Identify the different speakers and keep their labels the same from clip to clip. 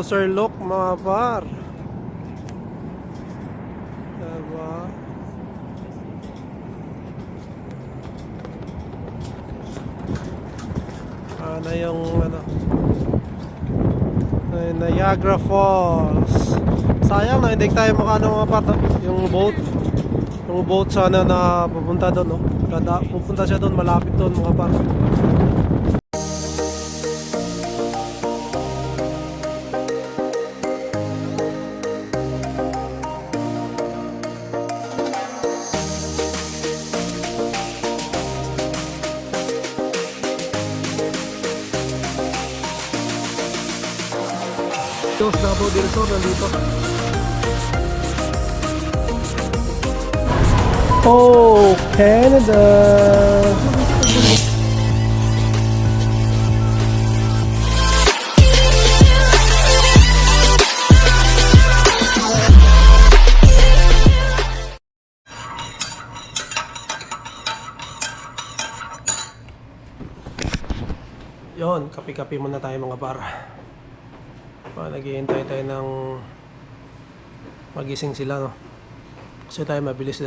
Speaker 1: closer look mga par. Diba? Ano yung ano, Niagara Falls. Sayang na hindi tayo makano mga par, no? Yung boat sana na pupunta doon, no? Pupunta siya doon, malapit doon mga par. Dos Davao del Sur nandito. Oh, Canada. Yon, kape-kape muna tayo mga par. Naghihintay tayo ng magising sila, no? Kasi tayo mabilis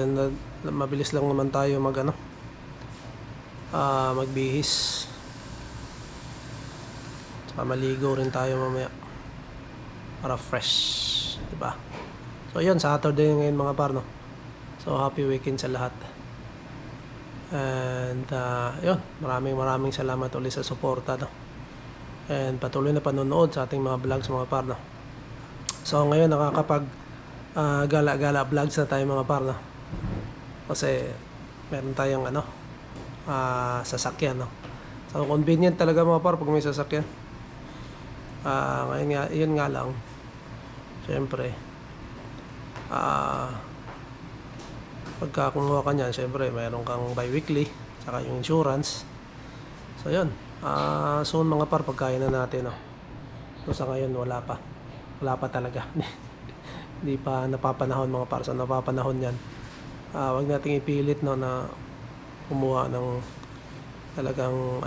Speaker 1: lang naman tayo magbihis. Saka maligo rin tayo mamaya para fresh, diba? So yun, Saturday ngayon mga par, no? So happy weekend sa lahat. And yun, maraming salamat ulit sa suporta, no? And patuloy na panonood sa ating mga vlogs mga par, no? So ngayon nakakapag gala-gala vlogs na tayo mga par, no? Kasi meron tayong sasakyan, no? So convenient talaga mga par pag may sasakyan. Ngayon nga, yun nga lang, syempre pagka kumuha ka niyan, syempre meron kang bi-weekly saka yung insurance. So yun, soon mga par, pagkain na natin, no? So sa ngayon wala pa talaga. Hindi pa napapanahon mga par. So napapanahon yan, wag nating ipilit, no, na kumuha ng talagang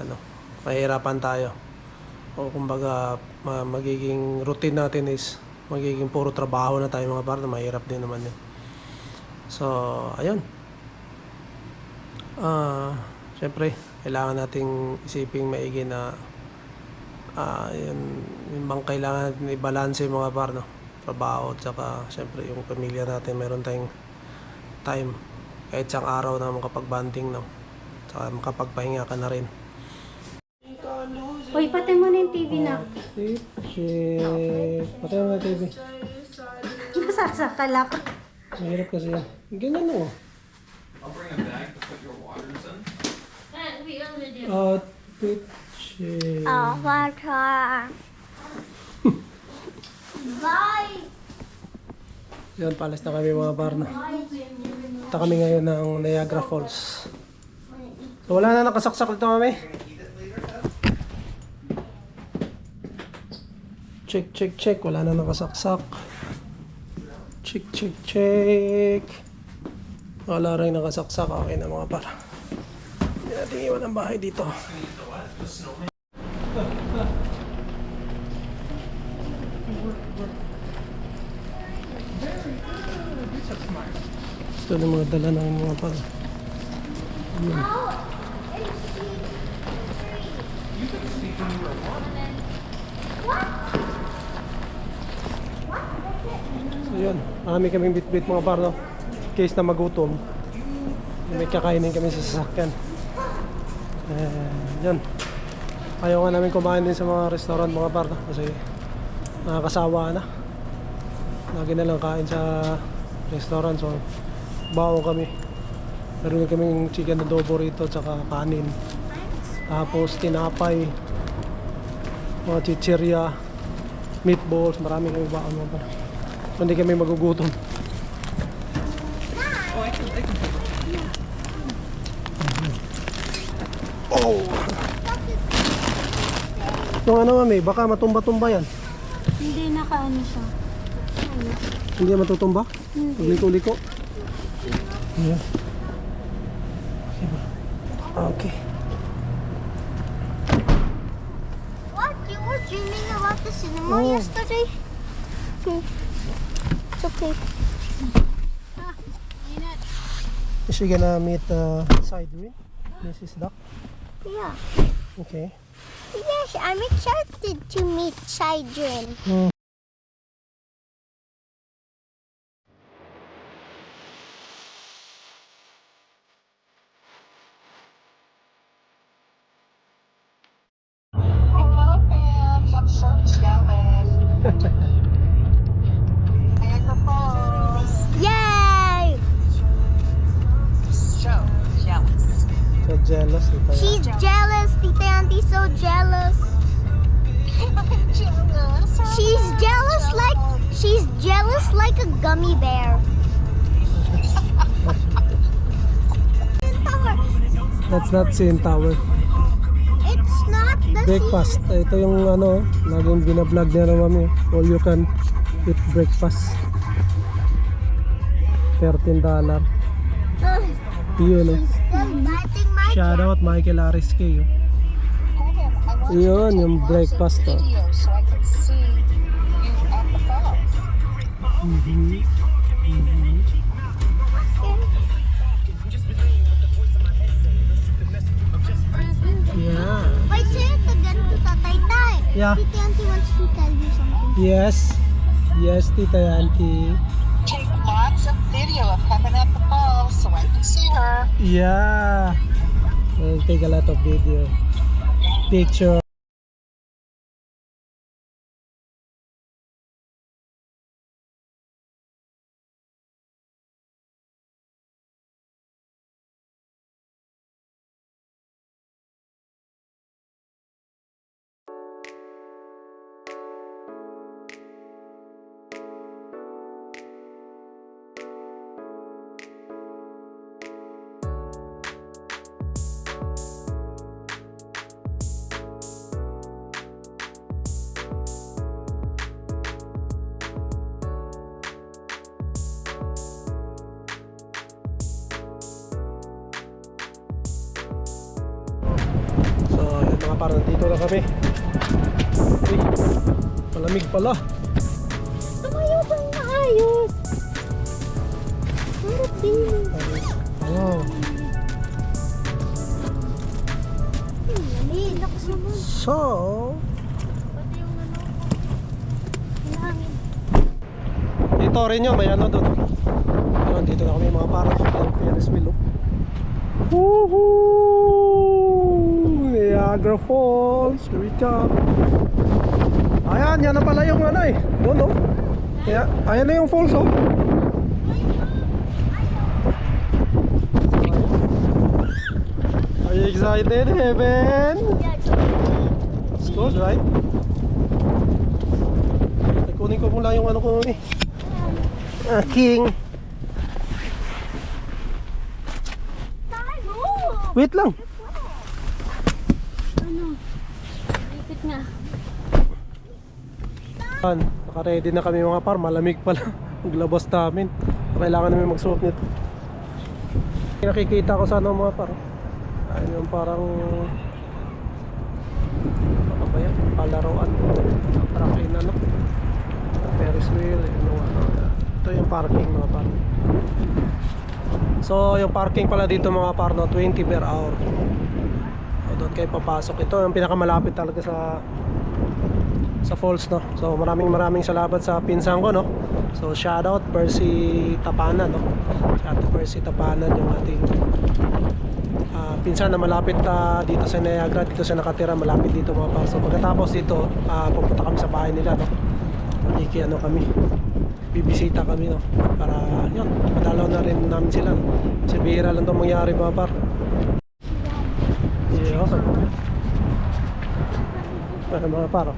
Speaker 1: mahirapan tayo, o kumbaga magiging routine natin is magiging puro trabaho na tayo mga par, na mahirap din naman yun. So ayun, syempre kailangan nating isiping maigi na yung bang kailangan natin i-balance yung mga par, no? Trabaho at saka syempre yung pamilya natin, meron tayong time kahit isang araw na makapag-bonding, no? Saka makapagpahinga ka na rin.
Speaker 2: Uy, patay mo na yung TV na.
Speaker 1: Shit. Patay mo na TV.
Speaker 2: Nasasakal ako.
Speaker 1: Mahirap kasi yan. Ganyan, no?
Speaker 3: I'll bring a bag to put your waters in.
Speaker 2: We only do.
Speaker 1: Shit.
Speaker 2: Water. Bye.
Speaker 1: Yan, palis na kami mga par, no? Punta kami ngayon ng Niagara Falls. So wala na nakasaksak dito, mami. Check. Wala na nakasaksak. Check. Wala rin nakasaksak. Okay na mga par. Hindi natin iwan ang bahay dito. Ito na mga dala ng mga par. Ayan. So yun, marami kaming bit-bit mga par, no? Case na magutom, may kakainin kami sa sasakyan. Yan, ayaw nga namin kumain din sa mga restaurant mga par, no? Kasi nakakasawa na. Lagi na lang kain sa restaurant. So bawo kami. Meron kaming chicken adobo rito at saka kanin. Tapos tinapay, mga chichirya, meatballs, marami kami baon mga par. Hindi kami magugutom. Oh! Yung mami, baka matumba-tumba yan.
Speaker 2: Hindi nakaano siya.
Speaker 1: Hindi matutumba? Liko-liko? Yeah. Okay.
Speaker 2: What? You were dreaming about at the cinema
Speaker 1: Oh.
Speaker 2: yesterday? It's okay.
Speaker 1: Is she gonna meet Sidewind, Mrs. Duck?
Speaker 2: Yeah.
Speaker 1: Okay.
Speaker 2: Yes, I'm excited to meet Sidrin.
Speaker 4: Hello, fans. I'm so jealous. Niagara Falls.
Speaker 2: Yay!
Speaker 4: So jealous.
Speaker 1: So jealous ito.
Speaker 2: She's jealous. Tita Auntie's so jealous.
Speaker 4: Jealous.
Speaker 2: She's jealous like a gummy bear.
Speaker 1: That's not CN Tower.
Speaker 2: It's not the
Speaker 1: Breakfast. Ito yung ano, laging binablog nila mami. All you can eat breakfast. $13. Yun eh.
Speaker 2: Still biting my
Speaker 1: Shout out Michael Ariske. Yun, yung breakfast to.
Speaker 4: Video so I can see you at the falls.
Speaker 1: Yeah.
Speaker 2: Wait, say it again to Tatay Tay.
Speaker 1: Yeah.
Speaker 2: Tita Auntie wants to tell you something.
Speaker 1: Yes. Yes, Tita Auntie.
Speaker 4: Take lots of video of heaven at the falls so I can see her.
Speaker 1: Yeah. We'll take a lot of video. Picture. So, yun mga parang dito na kami. Uy, malamig pala.
Speaker 2: Tumayo bang maayos? Harap din.
Speaker 1: Oh.
Speaker 2: Lamig. Lakas naman.
Speaker 1: So,
Speaker 2: Pati yung ano. Hinangin.
Speaker 1: dito rin yun, may ano doon. Ayun, dito na kami mga parang yung Ferris wheel. Oh. Woohoo! Niagara Falls, here we come. Ayan, yan na pala yung ano eh. Doon oh. Kaya, ayan na yung falls oh. Are you excited, Heaven?
Speaker 2: Yeah, it's okay.
Speaker 1: It's good, right? Ay, kunin ko muna yung ano ko eh. King.
Speaker 2: Tay, move!
Speaker 1: Wait lang.
Speaker 2: Ano? Ipit nga.
Speaker 1: Yan, naka-ready na kami mga par, malamig pala maglabas namin. Kailangan namin magsuot nito. Nakikita ko sana mga par. Ayun yung parang ano ba yan? Palaruan. Parang kayo na Ferris wheel. Yung, ito yung parking mga par. So yung parking pala dito mga par, no, 20 per hour. So, doon kayo papasok. Ito yung pinakamalapit talaga sa falls, no. So maraming salamat sa pinsan ko, no. So shout out Percy Tapanan, no. Shout out Percy Tapanan, yung ating pinsan na malapit dito sa Niagara. Dito siya nakatira, malapit dito mga par. So pagkatapos dito, pupunta kami sa bahay nila, no. Ano kami, bibisita kami, no, para yun, madalaw na rin namin sila, no. Kasi bihira lang itong mangyari mga par. Yeah, okay. Ano mga par, oh.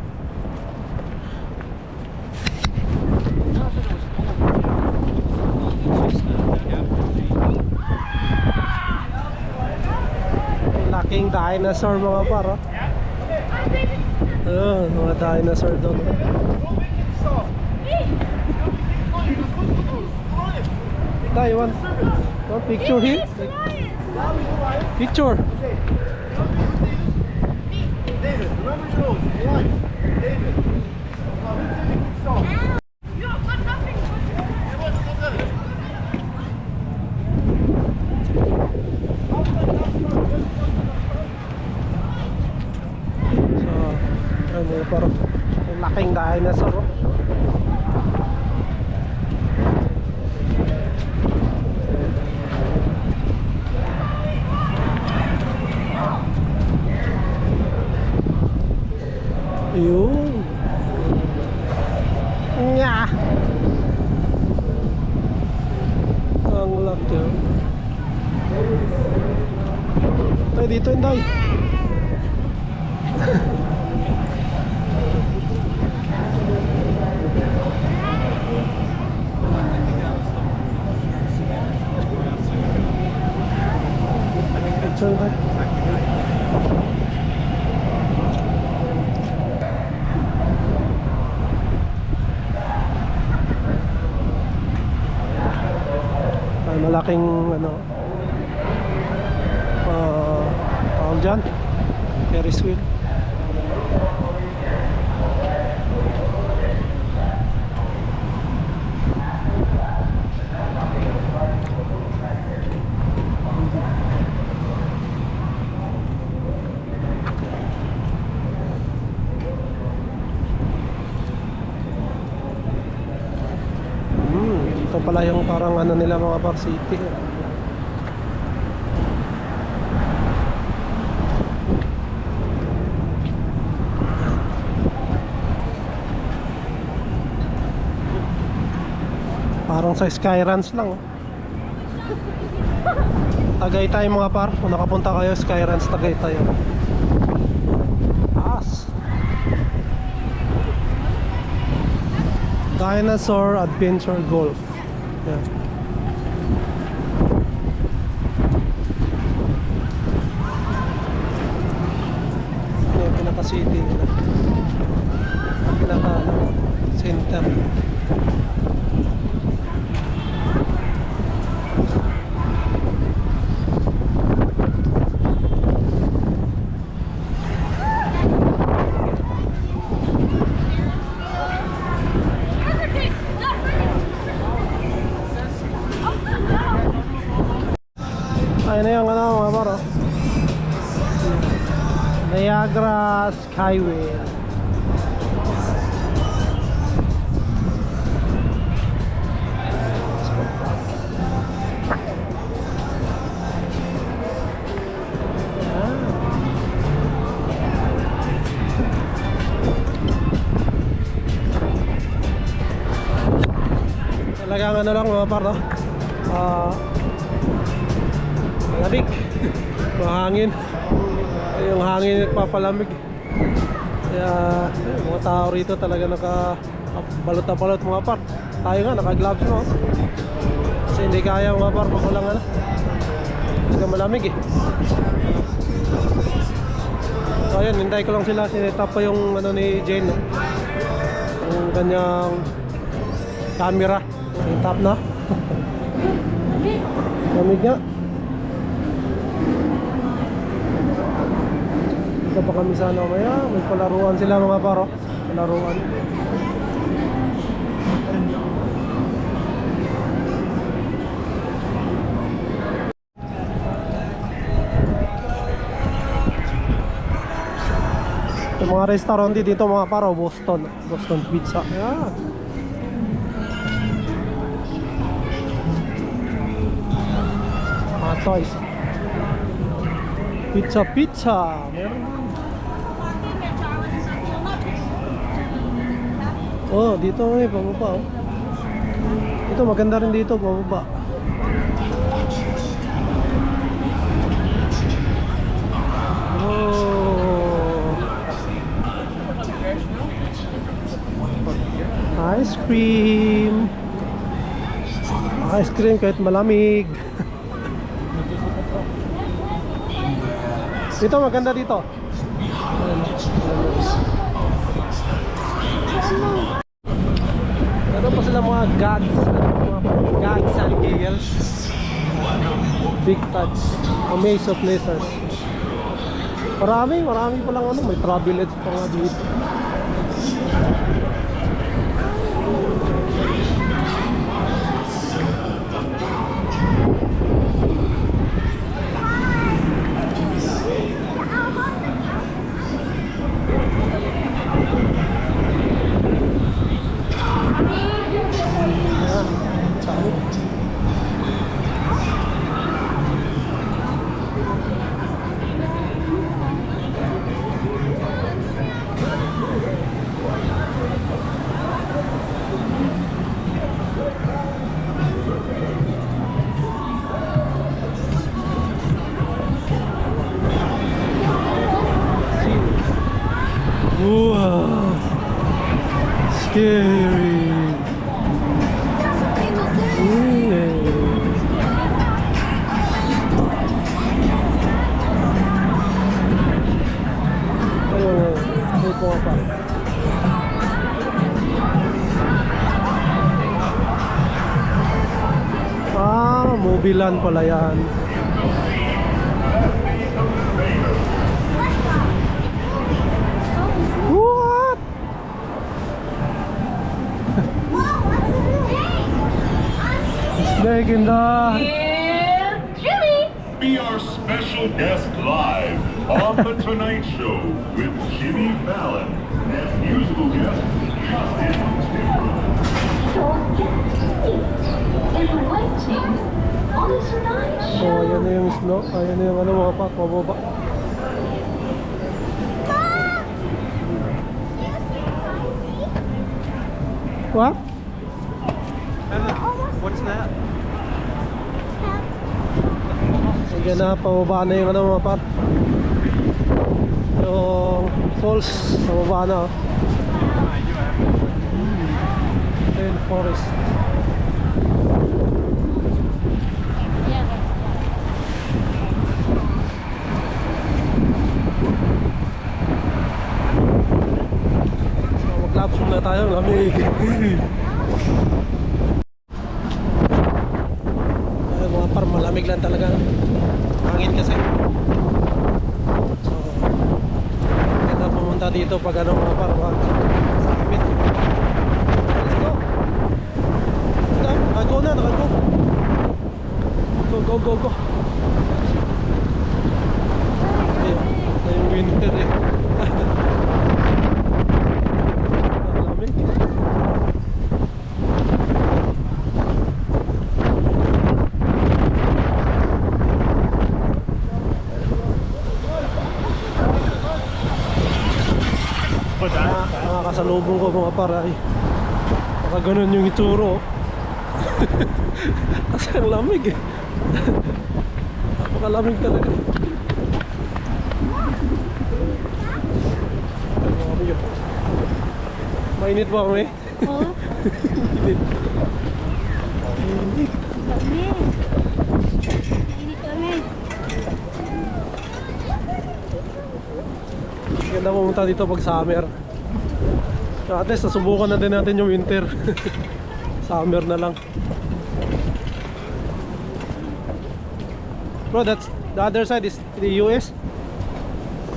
Speaker 1: Laking dinosaur mga par, oh. Mga dinosaur doon. Tay, one picture here? Picture.
Speaker 5: David, remember your oath. David.
Speaker 1: Pero ang laking dinosaur. Oh. Yun. Nga. Ang laki. Ay, dito Inday. Picture ba? Ay, malaking ano tawag dyan, Ferris wheel. Ito pala yung parang ano nila mga Park City. Parang sa Skyruns lang. Oh. Tagaytay mga par, kung nakapunta kayo Skyruns Tagaytay. Taas. Dinosaur Adventure Golf. Yeah. Ito yung pinaka-city nila. Pinaka-center. Ayun na yung ano mga baro, Niagara Skyway. Talagang ano lang mga baro, malamig. Mahangin. Yung hangin nagpapalamig. Kaya mga tao rito talaga balot na balot mga par. Tayo nga naka-gloves no. Kasi hindi kaya mga par pag walang ano. Kasi malamig eh. So ayun, hintay ko lang sila. Sinetap pa yung ano ni Jane no? Yung kanyang camera. Sinetap na. Lamig nga. Dito pa kami sa ano, may palaruan sila mga paro. Palaruan. Yung mga restaurant dito mga paro, Boston Pizza. Ayan. Mga toys. Pizza. Meron. Oh, dito may pababa oh. Ito maganda rin dito pababa. Oh. Ice cream kahit malamig. Dito maganda dito. Meron pa sila mga gods and giggles. Big Touch, Amaze of Lasers. Marami pa lang ano, may travelers pa nga dito. Scary. Ayun, ayun po nga pa. Mobilan pala yan. What? Snake in the...
Speaker 5: Be our special guest live on The Tonight Show with Jimmy Fallon and musical guest Justin Timberlake.
Speaker 1: Oh, ayan na yung snow. Ayan na yung ano mga pak, mababa. What?
Speaker 3: What's that?
Speaker 1: Ayan na, pababa na yung ano mga pak. Yung falls, pababa na. Oh. Rain forest. Mag-lapsum na tayo, lamig. Ay, mga par, malamig lang talaga. Hangin kasi. So, kaya pumunta dito pag ano mga par, sa limit. Let's go. Nakago na, nakago. Go, go, go, go. Ayun, na yung winter eh. Malamig. Mga kasalubong ko mga paray. Baka ganun yung itsuro. Kasi ang lamig eh. Napakalamig talaga. Mainit ba kami?
Speaker 2: Oo.
Speaker 1: Init. Init.
Speaker 2: Kami. Mainit kami.
Speaker 1: Ganda pumunta dito pag summer. At least nasubukan na din natin yung winter. Summer na lang. Bro, that's the other side is the US.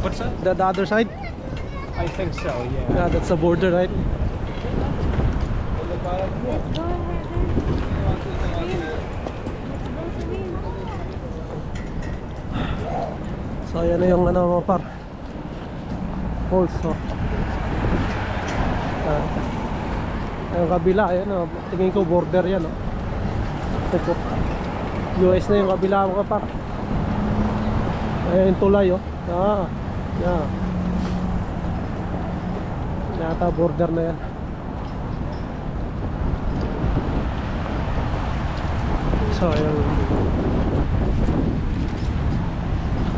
Speaker 3: What's that?
Speaker 1: The other side.
Speaker 3: I think so, yeah.
Speaker 1: Yeah, that's the border, right? So yan na yung ano mga par. Also. Yung kabila, ayan o. Tingin ko border yan o. Ito. US na yung kabila mga par. Ayan yung tulay o. Yeah. Yata border na yan. So ayan.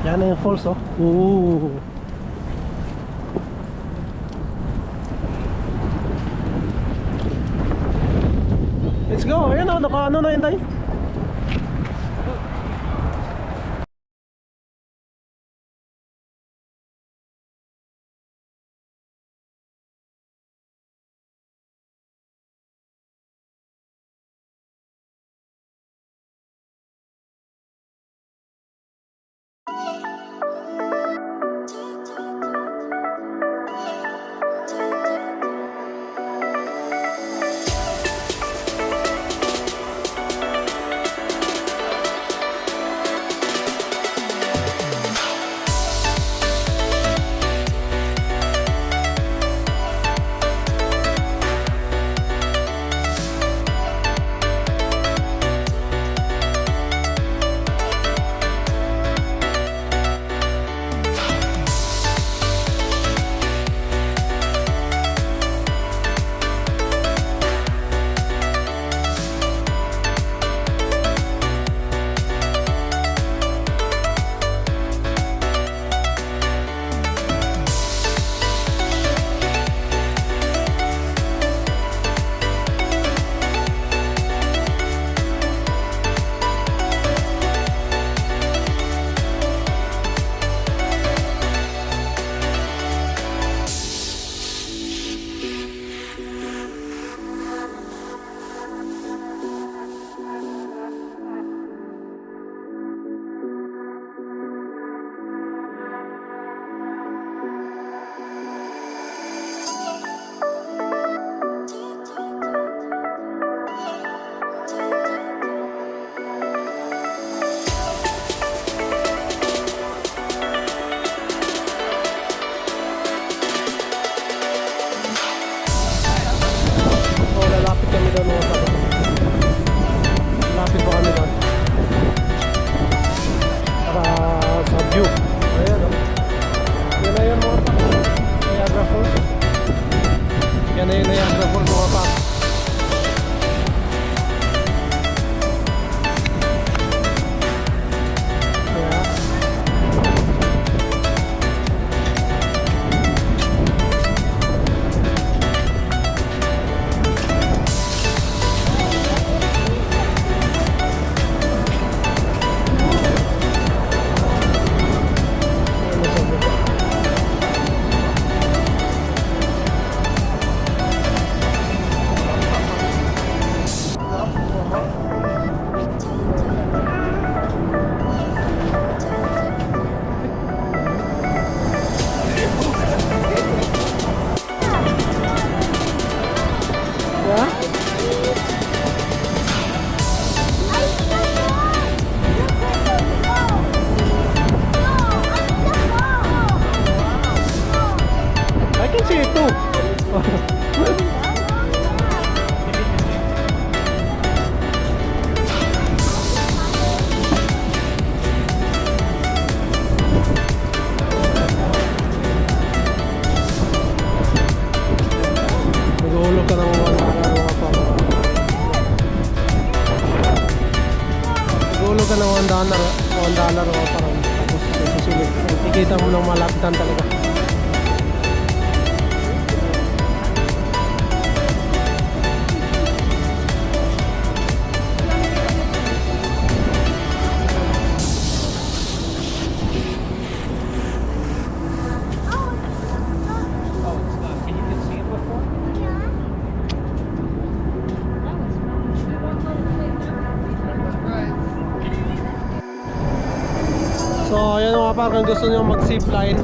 Speaker 1: Yan na yung falls oh. Ooh. Let's go. Ayan o, naka-ano na yun tayo. kami doon mga par. Lapit po kami doon. Para sa view. Ayan o. Yan na yun mga par. Niagara Falls. Yan na yun Niagara Falls mga par. I can see it too. Nag-uulog ka ng mga par. Nag-uulog ka ng $1 mga par. Tapos susunod. Ikita mo ng malapitan talaga. So ayan mga par, kung gusto nyo mag-zipline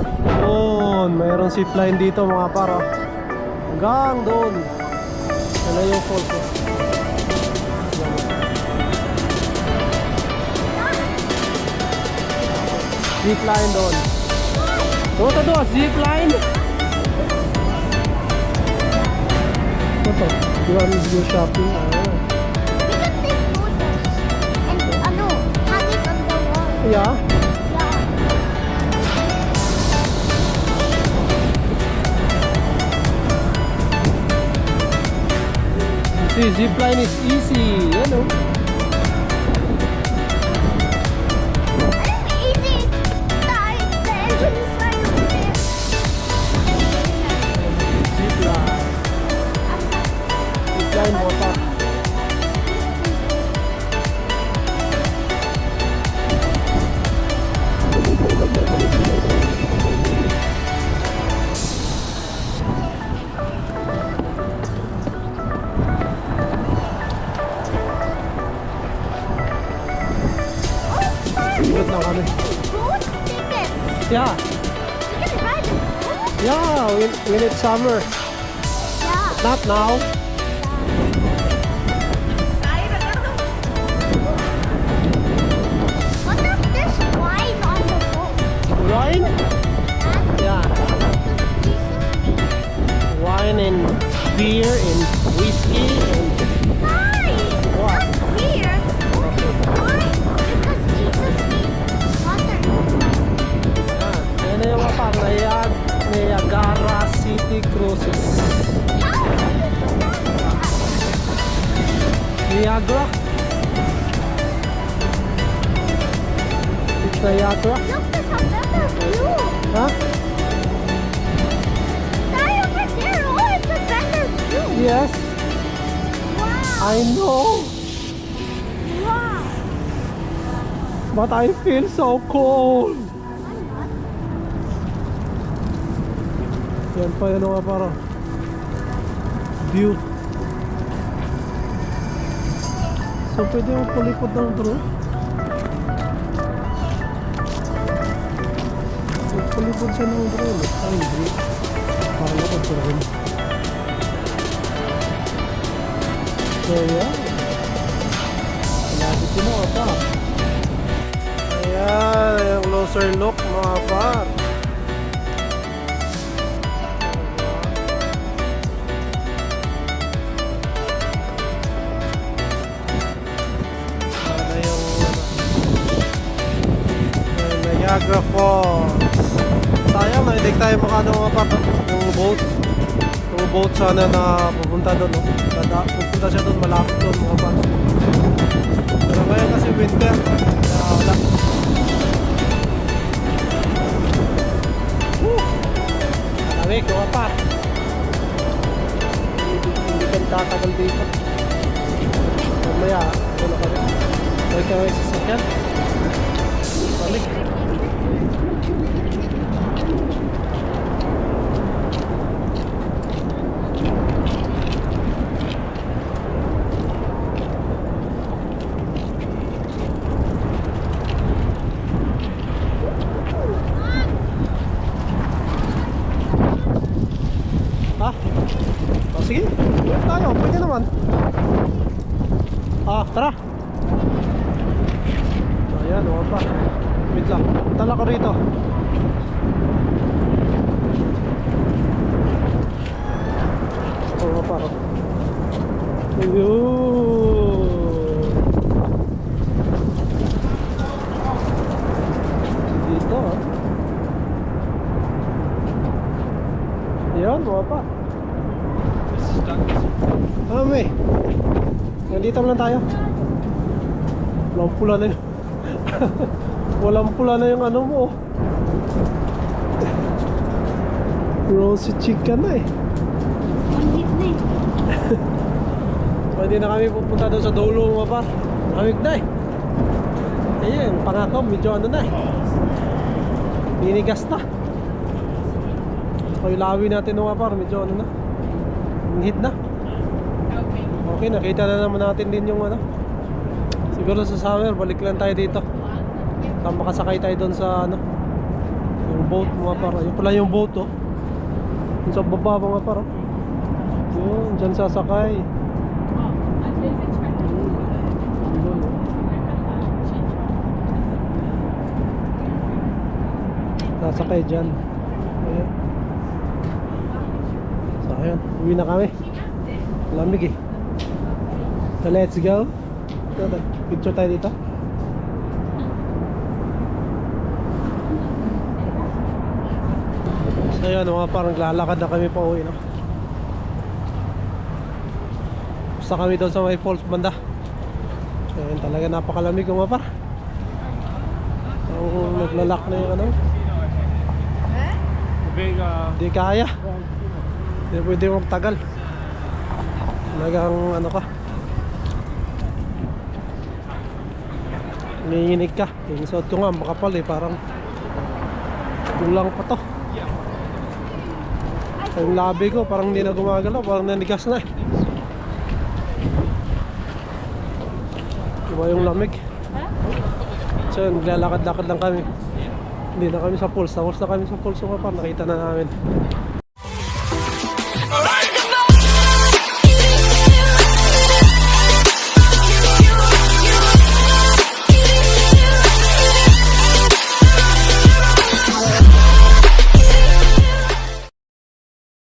Speaker 1: doon, mayroong zipline dito mga par oh. Hanggang doon. Yan na yung falls oh. Zipline doon. Ito doon, zipline. Ito, you want to go shopping?
Speaker 2: We can take photos and hang it on the wall.
Speaker 1: Yeah. See, zipline is easy, you know.
Speaker 2: Easy. The engine is right over there.
Speaker 1: Zipline. Zipline mo pa. Ikot lang kami.
Speaker 2: Boat ticket.
Speaker 1: Yeah,
Speaker 2: We can ride a boat.
Speaker 1: yeah, when it's summer.
Speaker 2: Yeah.
Speaker 1: Not now.
Speaker 2: What if there's wine on the boat?
Speaker 1: Wine? Yeah, wine and beer and whiskey and what?
Speaker 2: Not beer. Wine. Because Jesus made water.
Speaker 1: Yan na yung mga Niagara City Cruises. Niagara? It's Niagara?
Speaker 2: Look, there's a better view.
Speaker 1: Huh?
Speaker 2: Sorry, over there. Oh, it's a better view.
Speaker 1: Yes,
Speaker 2: Wow.
Speaker 1: I know.
Speaker 2: Wow.
Speaker 1: But I feel so cold. Yan pa yun nga para view. So pwede mo pulikod ng drone. Pulikod siya ng drone. Ay hindi. Parang lakad ko rin. So yan. Malapit yun mga par. Ayan, yung closer look mga par. boat sana na pupunta doon, no? Pupunta siya doon, malapit doon mga par. Pero ngayon kasi winter, kaya wala. Woo! Malamig mga par. Hindi ka tatagal dito. Mamaya, wala ka rin. Balik ka ngayon sa sasakyan. Balik. Ha? Oh, sige, tayo, pwede naman. Tara. Ayan, wala pa. Wait lang, tala ko rito. Wala pa. Ayun. Dito, Ayan, wala pa. May. Nandito lang tayo. Walang pula na yun. Walang pula na yung ano mo. Rosy chicken na eh.
Speaker 2: Manhit na eh.
Speaker 1: Pwede na kami pupunta doon sa dulo mga par. Awig na eh. Ayun, pangako, medyo ano na eh. Ninigas na. So yung lawi natin mga par, medyo ano na. Hit na. Okay, nakita na naman natin din yung ano. Siguro sa summer, balik lang tayo dito. Tama makasakay tayo doon sa ano, yung boat mga par. Yung pala yung boat oh. Yung sa baba mga par oh. Yun, dyan sasakay. Yun, oh. Sasakay dyan. Ayan. So ayun, uwi na kami. Lamig eh. So let's go. Picture tayo dito. So yun, mga parang lalakad na kami pa uwi, no? Basta kami doon sa may falls banda. So yun, talaga napakalamig mga par. Ang naglalak na yung ano.
Speaker 3: Big,
Speaker 1: Hindi kaya. Hindi pwede magtagal. Talagang ano ka, nanginginig ka. Yung suot ko nga makapal eh, parang kulang pa to. Yung labi ko parang hindi na gumagalaw, parang nanigas na eh. Diba yung lamig. So yun, naglalakad-lakad lang kami. Hindi na kami sa pools, tapos na kami sa pools. So pa nakita na namin